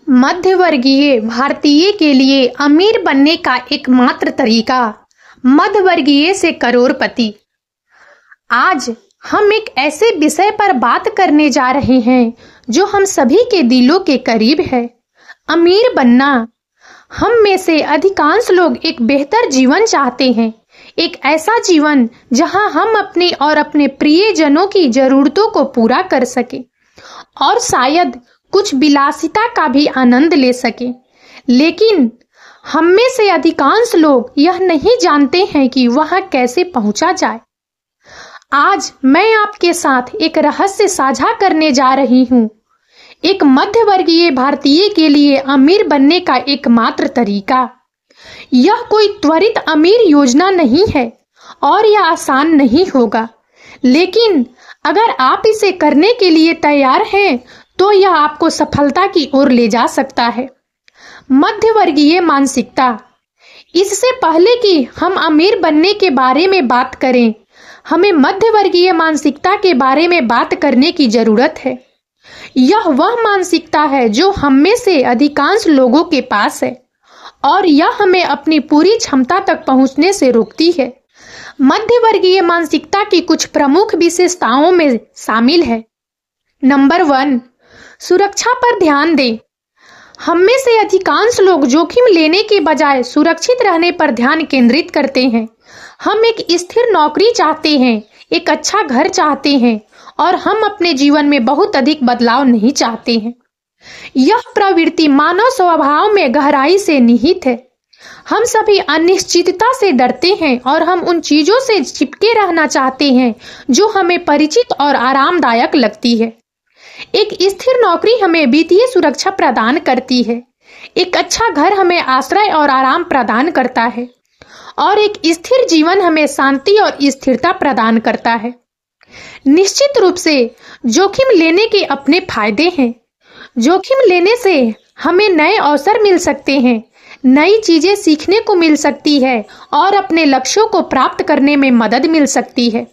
मध्यवर्गीय भारतीय के लिए अमीर बनने का एकमात्र तरीका, मध्यवर्गीय से करोड़पति। आज हम एक ऐसे विषय पर बात करने जा रहे हैं जो हम सभी के दिलों के करीब है, अमीर बनना। हम में से अधिकांश लोग एक बेहतर जीवन चाहते हैं, एक ऐसा जीवन जहां हम अपने और अपने प्रियजनों की जरूरतों को पूरा कर सके और शायद कुछ विलासिता का भी आनंद ले सके। लेकिन हम में से अधिकांश लोग यह नहीं जानते हैं कि वहां कैसे पहुंचा जाए। आज मैं आपके साथ एक रहस्य साझा करने जा रही हूं, एक मध्यवर्गीय भारतीय के लिए अमीर बनने का एकमात्र तरीका। यह कोई त्वरित अमीर योजना नहीं है और यह आसान नहीं होगा, लेकिन अगर आप इसे करने के लिए तैयार हैं तो यह आपको सफलता की ओर ले जा सकता है। मध्यवर्गीय मानसिकता। इससे पहले कि हम अमीर बनने के बारे में बात करें, हमें मध्यवर्गीय मानसिकता के बारे में बात करने की जरूरत है। यह वह मानसिकता है जो हम में से अधिकांश लोगों के पास है और यह हमें अपनी पूरी क्षमता तक पहुंचने से रोकती है। मध्यवर्गीय मानसिकता की कुछ प्रमुख विशेषताओं में शामिल है। नंबर 1, सुरक्षा पर ध्यान दें। हम में से अधिकांश लोग जोखिम लेने के बजाय सुरक्षित रहने पर ध्यान केंद्रित करते हैं। हम एक स्थिर नौकरी चाहते हैं, एक अच्छा घर चाहते हैं और हम अपने जीवन में बहुत अधिक बदलाव नहीं चाहते हैं। यह प्रवृत्ति मानव स्वभाव में गहराई से निहित है। हम सभी अनिश्चितता से डरते हैं और हम उन चीजों से चिपके रहना चाहते हैं जो हमें परिचित और आरामदायक लगती है। एक स्थिर नौकरी हमें वित्तीय सुरक्षा प्रदान करती है, एक अच्छा घर हमें आश्रय और आराम प्रदान करता है और एक स्थिर जीवन हमें शांति और स्थिरता प्रदान करता है। निश्चित रूप से जोखिम लेने के अपने फायदे हैं। जोखिम लेने से हमें नए अवसर मिल सकते हैं, नई चीजें सीखने को मिल सकती है और अपने लक्ष्यों को प्राप्त करने में मदद मिल सकती है।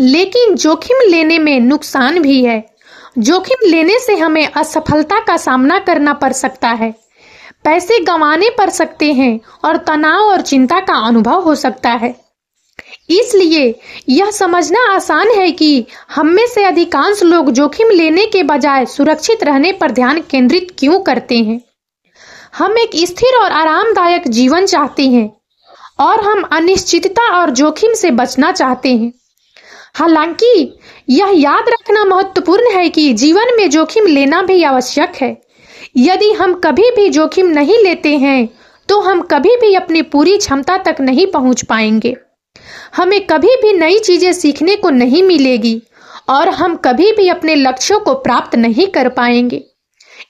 लेकिन जोखिम लेने में नुकसान भी है। जोखिम लेने से हमें असफलता का सामना करना पड़ सकता है, पैसे गंवाने पड़ सकते हैं और तनाव और चिंता का अनुभव हो सकता है। इसलिए यह समझना आसान है कि हम में से अधिकांश लोग जोखिम लेने के बजाय सुरक्षित रहने पर ध्यान केंद्रित क्यों करते हैं। हम एक स्थिर और आरामदायक जीवन चाहते हैं और हम अनिश्चितता और जोखिम से बचना चाहते हैं। हालांकि यह याद रखना महत्वपूर्ण है कि जीवन में जोखिम लेना भी आवश्यक है। यदि हम कभी भी जोखिम नहीं लेते हैं तो हम कभी भी अपनी पूरी क्षमता तक नहीं पहुंच पाएंगे। हमें कभी भी नई चीजें सीखने को नहीं मिलेगी और हम कभी भी अपने लक्ष्यों को प्राप्त नहीं कर पाएंगे।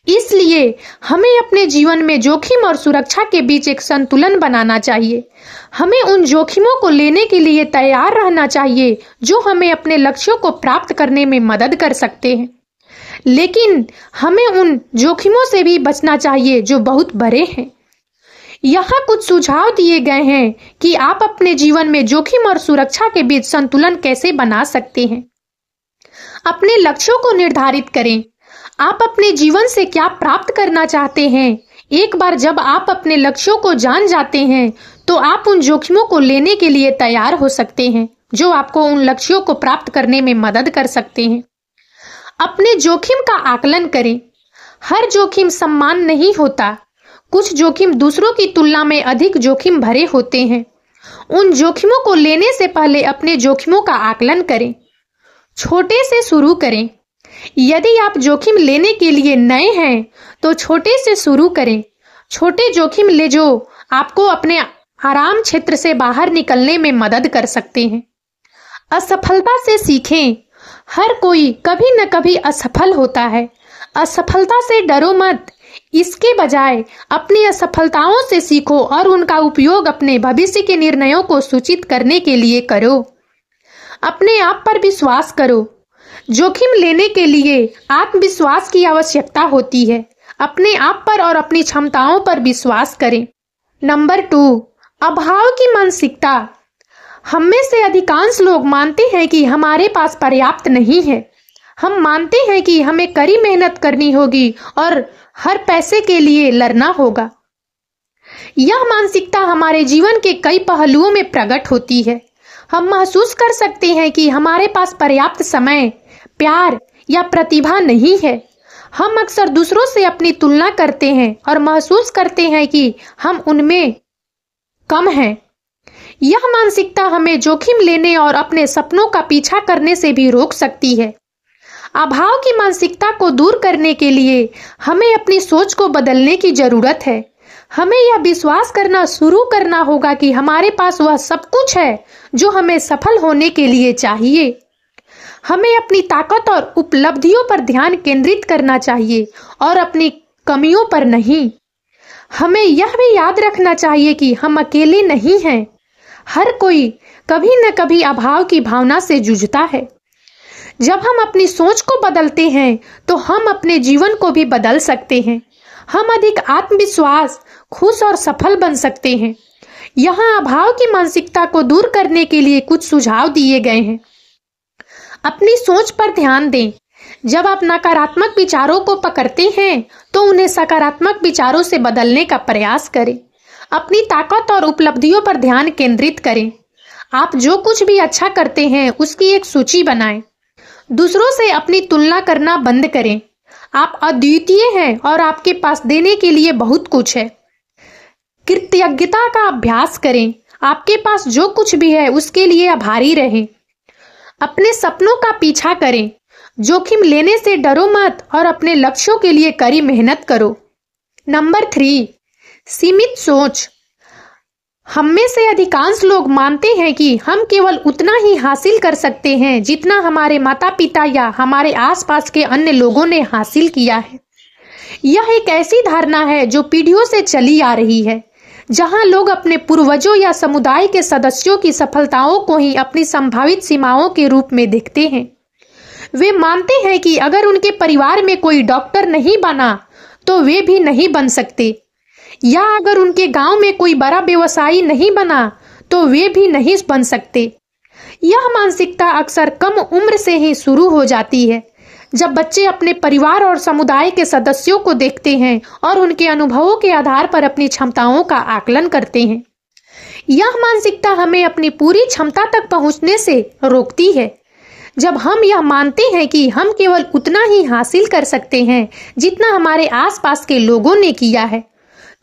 इसलिए हमें अपने जीवन में जोखिम और सुरक्षा के बीच एक संतुलन बनाना चाहिए। हमें उन जोखिमों को लेने के लिए तैयार रहना चाहिए जो हमें अपने लक्ष्यों को प्राप्त करने में मदद कर सकते हैं, लेकिन हमें उन जोखिमों से भी बचना चाहिए जो बहुत बड़े हैं। यहाँ कुछ सुझाव दिए गए हैं कि आप अपने जीवन में जोखिम और सुरक्षा के बीच संतुलन कैसे बना सकते हैं। अपने लक्ष्यों को निर्धारित करें। आप अपने जीवन से क्या प्राप्त करना चाहते हैं। एक बार जब आप अपने लक्ष्यों को जान जाते हैं तो आप उन जोखिमों को लेने के लिए तैयार हो सकते हैं जो आपको उन लक्ष्यों को प्राप्त करने में मदद कर सकते हैं। अपने जोखिम का आकलन करें। हर जोखिम समान नहीं होता। कुछ जोखिम दूसरों की तुलना में अधिक जोखिम भरे होते हैं। उन जोखिमों को लेने से पहले अपने जोखिमों का आकलन करें। छोटे से शुरू करें। यदि आप जोखिम लेने के लिए नए हैं तो छोटे से शुरू करें। छोटे जोखिम ले जो आपको अपने आराम क्षेत्र से बाहर निकलने में मदद कर सकते हैं। असफलता से सीखें। हर कोई कभी न कभी असफल होता है। असफलता से डरो मत, इसके बजाय अपनी असफलताओं से सीखो और उनका उपयोग अपने भविष्य के निर्णयों को सूचित करने के लिए करो। अपने आप पर विश्वास करो। जोखिम लेने के लिए आत्मविश्वास की आवश्यकता होती है। अपने आप पर और अपनी क्षमताओं पर विश्वास करें। नंबर 2, अभाव की मानसिकता। हम में से अधिकांश लोग मानते हैं कि हमारे पास पर्याप्त नहीं है। हम मानते हैं कि हमें कड़ी मेहनत करनी होगी और हर पैसे के लिए लड़ना होगा। यह मानसिकता हमारे जीवन के कई पहलुओं में प्रकट होती है। हम महसूस कर सकते हैं कि हमारे पास पर्याप्त समय, प्यार या प्रतिभा नहीं है। हम अक्सर दूसरों से अपनी तुलना करते हैं और महसूस करते हैं कि हम उनमें कम हैं। यह मानसिकता हमें जोखिम लेने और अपने सपनों का पीछा करने से भी रोक सकती है। अभाव की मानसिकता को दूर करने के लिए हमें अपनी सोच को बदलने की जरूरत है। हमें यह विश्वास करना शुरू करना होगा कि हमारे पास वह सब कुछ है जो हमें सफल होने के लिए चाहिए। हमें अपनी ताकत और उपलब्धियों पर ध्यान केंद्रित करना चाहिए और अपनी कमियों पर नहीं। हमें यह भी याद रखना चाहिए कि हम अकेले नहीं हैं। हर कोई कभी न कभी अभाव की भावना से जूझता है। जब हम अपनी सोच को बदलते हैं तो हम अपने जीवन को भी बदल सकते हैं। हम अधिक आत्मविश्वास, खुश और सफल बन सकते हैं। यहाँ अभाव की मानसिकता को दूर करने के लिए कुछ सुझाव दिए गए हैं। अपनी सोच पर ध्यान दें। जब आप नकारात्मक विचारों को पकड़ते हैं तो उन्हें सकारात्मक विचारों से बदलने का प्रयास करें। अपनी ताकत और उपलब्धियों पर ध्यान केंद्रित करें। आप जो कुछ भी अच्छा करते हैं उसकी एक सूची बनाएं। दूसरों से अपनी तुलना करना बंद करें। आप अद्वितीय हैं और आपके पास देने के लिए बहुत कुछ है। कृतज्ञता का अभ्यास करें। आपके पास जो कुछ भी है उसके लिए आभारी रहें। अपने सपनों का पीछा करें। जोखिम लेने से डरो मत और अपने लक्ष्यों के लिए कड़ी मेहनत करो। नंबर 3, सीमित सोच। हम में से अधिकांश लोग मानते हैं कि हम केवल उतना ही हासिल कर सकते हैं जितना हमारे माता पिता या हमारे आसपास के अन्य लोगों ने हासिल किया है। यह एक ऐसी धारणा है जो पीढ़ियों से चली आ रही है, जहां लोग अपने पूर्वजों या समुदाय के सदस्यों की सफलताओं को ही अपनी संभावित सीमाओं के रूप में देखते हैं। वे मानते हैं कि अगर उनके परिवार में कोई डॉक्टर नहीं बना तो वे भी नहीं बन सकते, या अगर उनके गांव में कोई बड़ा व्यवसायी नहीं बना तो वे भी नहीं बन सकते। यह मानसिकता अक्सर कम उम्र से ही शुरू हो जाती है, जब बच्चे अपने परिवार और समुदाय के सदस्यों को देखते हैं और उनके अनुभवों के आधार पर अपनी क्षमताओं का आकलन करते हैं। यह मानसिकता हमें अपनी पूरी क्षमता तक पहुंचने से रोकती है। जब हम यह मानते हैं कि हम केवल उतना ही हासिल कर सकते हैं जितना हमारे आसपास के लोगों ने किया है,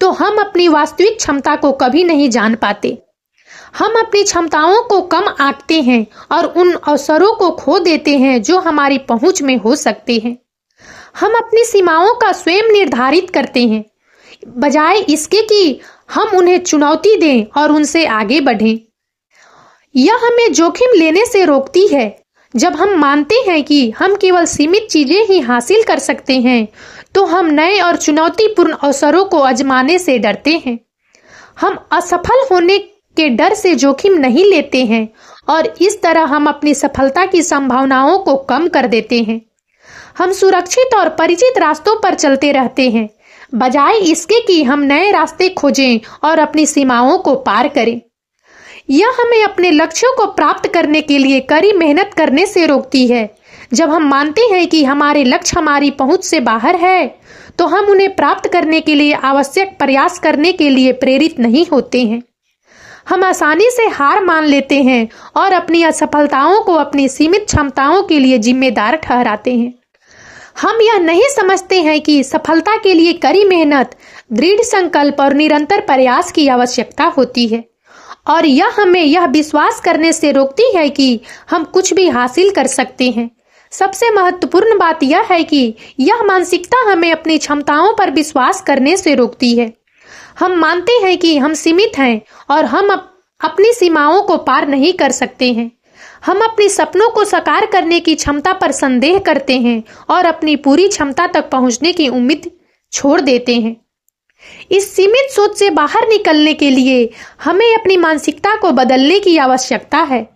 तो हम अपनी वास्तविक क्षमता को कभी नहीं जान पाते। हम अपनी क्षमताओं को कम आंकते हैं और उन अवसरों को खो देते हैं जो हमारी पहुंच में हो सकते हैं। हम अपनी सीमाओं का स्वयं निर्धारित करते हैं, बजाय इसके कि हम उन्हें चुनौती दें और उनसे आगे बढ़ें। यह हमें जोखिम लेने से रोकती है। जब हम मानते हैं कि हम केवल सीमित चीजें ही हासिल कर सकते हैं, तो हम नए और चुनौतीपूर्ण अवसरों को आजमाने से डरते हैं। हम असफल होने के डर से जोखिम नहीं लेते हैं और इस तरह हम अपनी सफलता की संभावनाओं को कम कर देते हैं। हम सुरक्षित और परिचित रास्तों पर चलते रहते हैं, बजाय इसके कि हम नए रास्ते खोजें और अपनी सीमाओं को पार करें। यह हमें अपने लक्ष्यों को प्राप्त करने के लिए कड़ी मेहनत करने से रोकती है। जब हम मानते हैं कि हमारे लक्ष्य हमारी पहुंच से बाहर है, तो हम उन्हें प्राप्त करने के लिए आवश्यक प्रयास करने के लिए प्रेरित नहीं होते हैं। हम आसानी से हार मान लेते हैं और अपनी असफलताओं को अपनी सीमित क्षमताओं के लिए जिम्मेदार ठहराते हैं। हम यह नहीं समझते हैं कि सफलता के लिए कड़ी मेहनत, दृढ़ संकल्प और निरंतर प्रयास की आवश्यकता होती है, और यह हमें यह विश्वास करने से रोकती है कि हम कुछ भी हासिल कर सकते हैं। सबसे महत्वपूर्ण बात यह है कि यह मानसिकता हमें अपनी क्षमताओं पर विश्वास करने से रोकती है। हम मानते हैं कि हम सीमित हैं और हम अपनी सीमाओं को पार नहीं कर सकते हैं। हम अपने सपनों को साकार करने की क्षमता पर संदेह करते हैं और अपनी पूरी क्षमता तक पहुंचने की उम्मीद छोड़ देते हैं। इस सीमित सोच से बाहर निकलने के लिए हमें अपनी मानसिकता को बदलने की आवश्यकता है।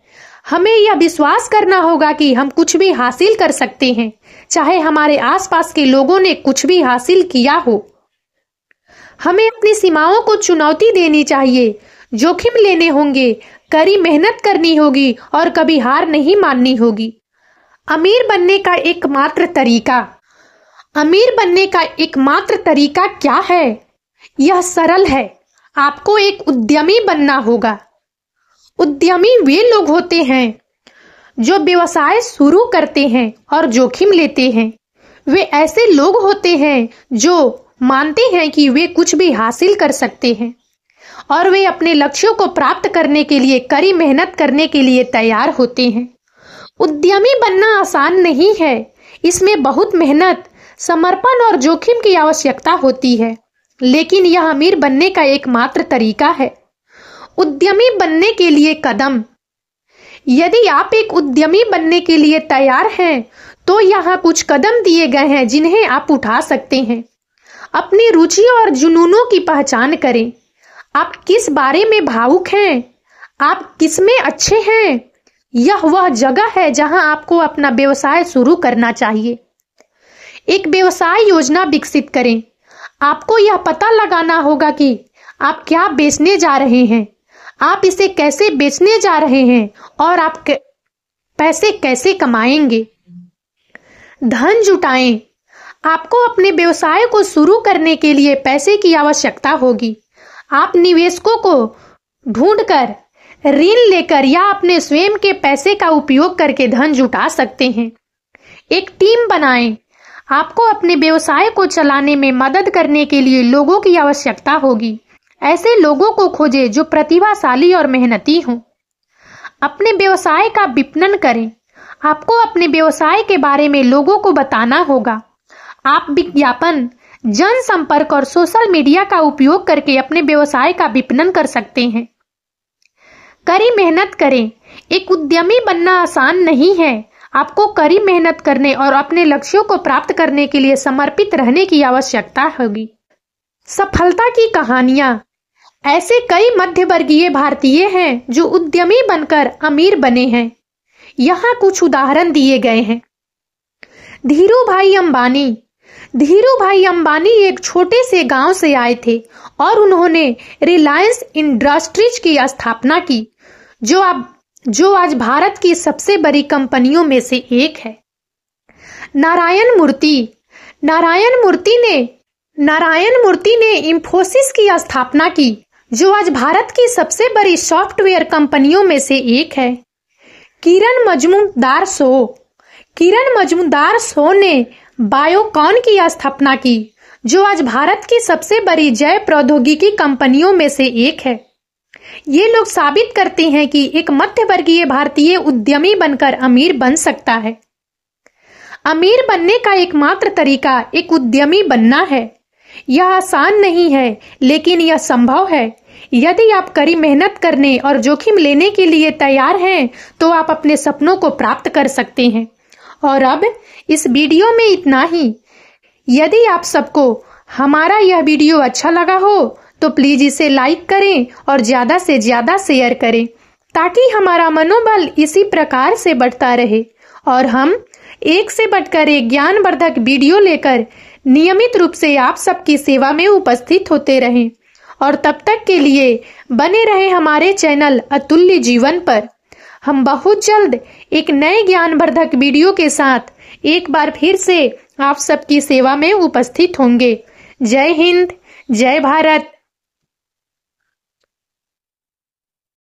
हमें यह विश्वास करना होगा कि हम कुछ भी हासिल कर सकते हैं, चाहे हमारे आसपास के लोगों ने कुछ भी हासिल किया हो। हमें अपनी सीमाओं को चुनौती देनी चाहिए, जोखिम लेने होंगे, कड़ी मेहनत करनी होगी और कभी हार नहीं माननी होगी। अमीर बनने का एकमात्र तरीका। अमीर बनने का एकमात्र तरीका क्या है? यह सरल है। आपको एक उद्यमी बनना होगा। उद्यमी वे लोग होते हैं जो व्यवसाय शुरू करते हैं और जोखिम लेते हैं। वे ऐसे लोग होते हैं जो मानते हैं कि वे कुछ भी हासिल कर सकते हैं और वे अपने लक्ष्यों को प्राप्त करने के लिए कड़ी मेहनत करने के लिए तैयार होते हैं। उद्यमी बनना आसान नहीं है। इसमें बहुत मेहनत, समर्पण और जोखिम की आवश्यकता होती है, लेकिन यह अमीर बनने का एकमात्र तरीका है। उद्यमी बनने के लिए कदम। यदि आप एक उद्यमी बनने के लिए तैयार हैं, तो यहाँ कुछ कदम दिए गए हैं जिन्हें आप उठा सकते हैं। अपनी रुचि और जुनूनों की पहचान करें। आप किस बारे में भावुक हैं? आप किसमें अच्छे हैं? यह वह जगह है जहां आपको अपना व्यवसाय शुरू करना चाहिए। एक व्यवसाय योजना विकसित करें। आपको यह पता लगाना होगा कि आप क्या बेचने जा रहे हैं, आप इसे कैसे बेचने जा रहे हैं और आप पैसे कैसे कमाएंगे। धन जुटाएं। आपको अपने व्यवसाय को शुरू करने के लिए पैसे की आवश्यकता होगी। आप निवेशकों को ढूंढकर, ऋण लेकर या अपने स्वयं के पैसे का उपयोग करके धन जुटा सकते हैं। एक टीम बनाएं। आपको अपने व्यवसाय को चलाने में मदद करने के लिए लोगों की आवश्यकता होगी। ऐसे लोगों को खोजें जो प्रतिभाशाली और मेहनती हों। अपने व्यवसाय का विपणन करें। आपको अपने व्यवसाय के बारे में लोगों को बताना होगा। आप विज्ञापन, जनसंपर्क और सोशल मीडिया का उपयोग करके अपने व्यवसाय का विपणन कर सकते हैं। कड़ी मेहनत करें। एक उद्यमी बनना आसान नहीं है। आपको कड़ी मेहनत करने और अपने लक्ष्यों को प्राप्त करने के लिए समर्पित रहने की आवश्यकता होगी। सफलता की कहानियां। ऐसे कई मध्यवर्गीय भारतीय हैं जो उद्यमी बनकर अमीर बने हैं। यहाँ कुछ उदाहरण दिए गए हैं। धीरूभाई अंबानी। धीरूभाई अंबानी एक छोटे से गांव से आए थे और उन्होंने रिलायंस इंडस्ट्रीज की स्थापना की, जो आज भारत की सबसे बड़ी कंपनियों में से एक है। नारायण मूर्ति। नारायण मूर्ति ने इंफोसिस की स्थापना की, जो आज भारत की सबसे बड़ी सॉफ्टवेयर कंपनियों में से एक है। किरण मजूमदार शो ने बायोकॉन की स्थापना की, जो आज भारत की सबसे बड़ी जैव प्रौद्योगिकी कंपनियों में से एक है। ये लोग साबित करते हैं कि एक मध्यवर्गीय भारतीय उद्यमी बनकर अमीर बन सकता है। अमीर बनने का एकमात्र तरीका एक उद्यमी बनना है। यह आसान नहीं है, लेकिन यह संभव है। यदि आप कड़ी मेहनत करने और जोखिम लेने के लिए तैयार हैं, तो आप अपने सपनों को प्राप्त कर सकते हैं। और अब इस वीडियो में इतना ही। यदि आप सबको हमारा यह वीडियो अच्छा लगा हो तो प्लीज इसे लाइक करें और ज्यादा से ज्यादा शेयर करें, ताकि हमारा मनोबल इसी प्रकार से बढ़ता रहे और हम एक से बढ़कर एक ज्ञानवर्धक वीडियो लेकर नियमित रूप से आप सबकी सेवा में उपस्थित होते रहें। और तब तक के लिए बने रहे हमारे चैनल अतुल्य जीवन पर। हम बहुत जल्द एक नए ज्ञानवर्धक वीडियो के साथ एक बार फिर से आप सबकी सेवा में उपस्थित होंगे। जय हिंद, जय भारत।